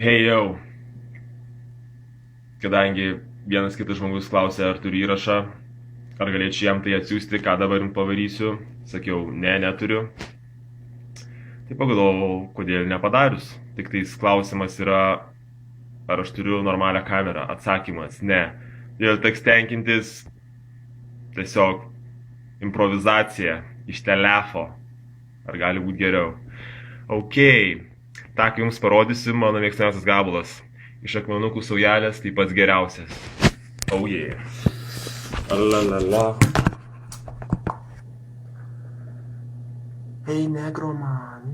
Hey jau, kadangi vienas kitas žmogus klausė, ar turiu įrašą, ar galėčiau jam tai atsiųsti, ką dabar jums pavarysiu, sakiau, ne, neturiu. Tai pagalvojau, kodėl nepadarius. Tik tais klausimas yra, ar aš turiu normalią kamerą. Atsakymas, ne. Todėl teks tenkintis tiesiog improvizacija iš telefo. Ar gali būti geriau? Ok, tą, kai jums parodysiu, mano mėgstamiausias gabalas. Iš akmenukų saujelės tai pats geriausias. Oh yeah. Alalala. Hey negro man.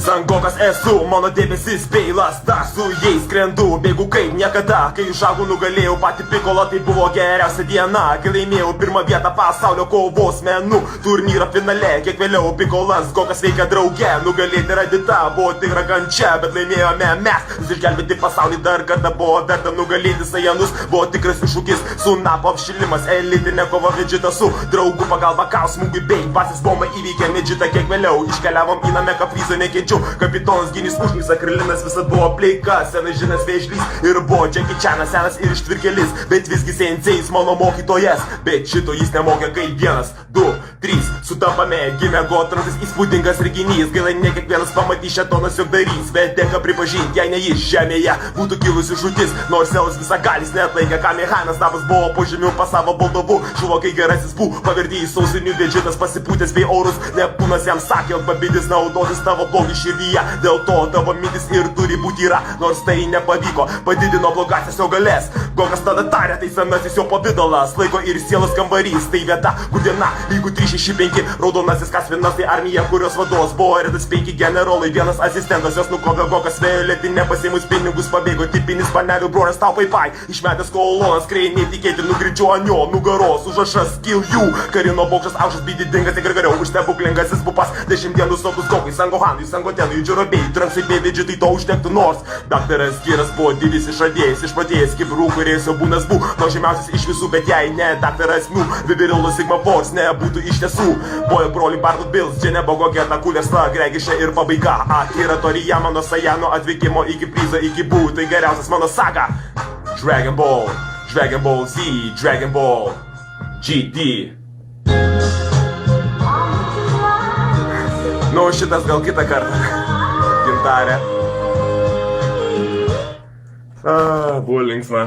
Sangokas esu, mano dėmesys peilas, dar su jais skrendu, bėgu kaip niekada. Kai užaugau nugalėjau patį Pikolą, tai buvo geriausia diena. Kai laimėjau pirmą vietą pasaulio kovos menų turnyro finale, kiek vėliau Pikolas Gokas veikia drauge. Nugalėti Radita buvo tikra kančia, bet laimėjome mes. Išgelbėti pasaulį dar kartą buvo verta, nugalėti Sajanus buvo tikras iššūkis. Sunapo apšilimas, elitinė kova Vegeta su draugų pagalba kaus smūgiui bei basis bomba įveikė Vegeta. Kiek vėliau iškeliavom į Nameką Fryzo nekenčiu. Kapitonas Ginis užnys, Akrilinas visad buvo pleika, senas žinas vėžlys ir buvo Jackie Chanas, senas ir ištvirkelis, bet visgi sensėjus mano mokytojas. Bet šito jis nemokė kaip 1, 2, 3, sutampame, gimė Gotrantas, įspūdingas reginys. Gaila, ne kiekvienas pamatys šetonas jog darys, bet tenka pripažinti, jei ne jis žemėje būtų kilusi žūtis. Nors Zeus visagalis neatlaikė, Kamehameha Stabas buvo po žemių pas savo valdovu. Žuvo kai gerasis bū, pavertė į sausinių, Vegetas pasipūtęs bei orus. Neptūnas jam sakė, jog babidis naudotis tavo blogį širdyje. Dėl to tavo mintis ir turi būti yra, nors tai nepavyko, padidino blogasias jo galės. Gokas tada tarė, tai senasis jo pavidalas, laiko ir sielos kambarys. Tai vieta, kur diena lygu 365, raudonasis Kasvinas, tai armija, kurios vados buvo redas 5 generolai, vienas asistentas, jos nukovė Gokas violetinė, pasiėmus pinigus pabėgo, tipinis panelių broras tau pai, išmetęs kolonas, krei netikėti, nugridžio ant jo nugaros, užrašas kill you, karino bokštas aukštas bei didingas, tik ir geriau, už stebuklingasis pupas, 10 dienų sotus Gokai, Sangohanui, Sangotenui, Džirobėjai, Tranksai bei Vegetai to užtektų nors. Daktaras Kiras buvo didis išradėjas, išpratėjęs kibrų, kuriais jau būnas bū, nuo žemiausias iš visų, bet jei ne daktaras Miu, Vivirilo Sigma Force nebūtų iš tiesų. Bojo broliai Bartlett Bills, čia nebuvo Geta Kulesla, Gregišė ir pabaiga. Akira Toriyama nuo Sajano atvykimo iki Fryzo iki Buu, tai geriausias mano saga. Dragon Ball, Dragon Ball Z, Dragon Ball GT. Nu, šitas gal kitą kartą. Gintarė. Buvo linksma.